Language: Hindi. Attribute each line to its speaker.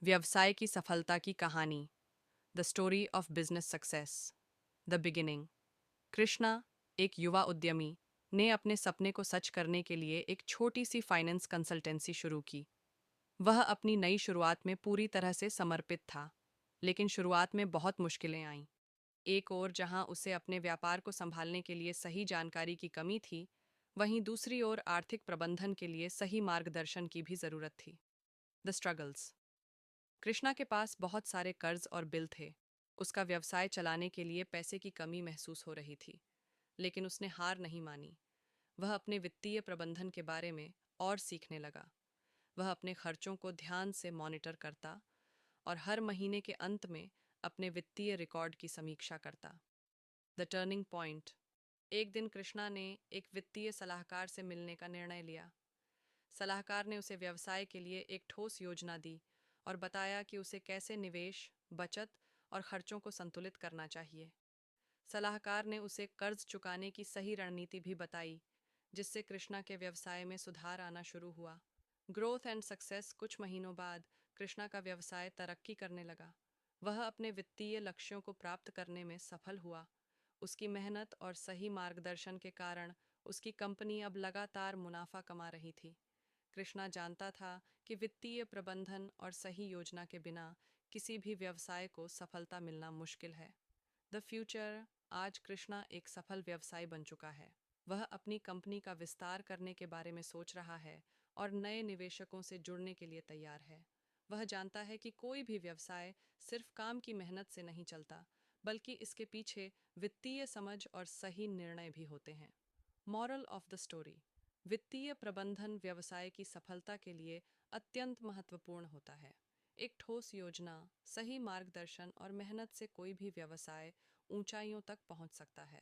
Speaker 1: व्यवसाय की सफलता की कहानी। The story of business success. The beginning. Krishna, एक युवा उद्यमी, ने अपने सपने को सच करने के लिए एक छोटी सी फाइनेंस कंसल्टेंसी शुरू की। वह अपनी नई शुरुआत में पूरी तरह से समर्पित था, लेकिन शुरुआत में बहुत मुश्किलें आईं। एक ओर जहां उसे अपने व्यापार को संभालने के लिए सही जानकारी की कमी थी, वहीं दूसरी ओर आर्थिक प्रबंधन के लिए सही मार्गदर्शन की भी जरूरत थी। The struggles. कृष्णा के पास बहुत सारे कर्ज और बिल थे। उसका व्यवसाय चलाने के लिए पैसे की कमी महसूस हो रही थी, लेकिन उसने हार नहीं मानी। वह अपने वित्तीय प्रबंधन के बारे में और सीखने लगा। वह अपने खर्चों को ध्यान से मॉनिटर करता और हर महीने के अंत में अपने वित्तीय रिकॉर्ड की समीक्षा करता। The turning point. एक दिन कृष्णा ने एक वित्तीय सलाहकार से मिलने का निर्णय लिया। सलाहकार ने उसे व्यवसाय के लिए एक ठोस योजना दी और बताया कि उसे कैसे निवेश, बचत और खर्चों को संतुलित करना चाहिए। सलाहकार ने उसे कर्ज चुकाने की सही रणनीति भी बताई, जिससे कृष्णा के व्यवसाय में सुधार आना शुरू हुआ। Growth and success. कुछ महीनों बाद कृष्णा का व्यवसाय तरक्की करने लगा। वह अपने वित्तीय लक्ष्यों को प्राप्त करने में सफल हुआ। उसकी मेहनत और सही मार्गदर्शन के कारण उसकी कंपनी अब लगातार मुनाफा कमा रही थी। कृष्णा जानता था कि वित्तीय प्रबंधन और सही योजना के बिना किसी भी व्यवसाय को सफलता मिलना मुश्किल है। The future. आज कृष्णा एक सफल व्यवसायी बन चुका है। वह अपनी कंपनी का विस्तार करने के बारे में सोच रहा है और नए निवेशकों से जुड़ने के लिए तैयार है। वह जानता है कि कोई भी व्यवसाय सिर्फ काम की मेहनत से नहीं चलता, बल्कि इसके पीछे वित्तीय समझ और सही निर्णय भी होते हैं। Moral of the story. वित्तीय प्रबंधन व्यवसाय की सफलता के लिए अत्यंत महत्वपूर्ण होता है। एक ठोस योजना, सही मार्गदर्शन और मेहनत से कोई भी व्यवसाय ऊंचाइयों तक पहुंच सकता है।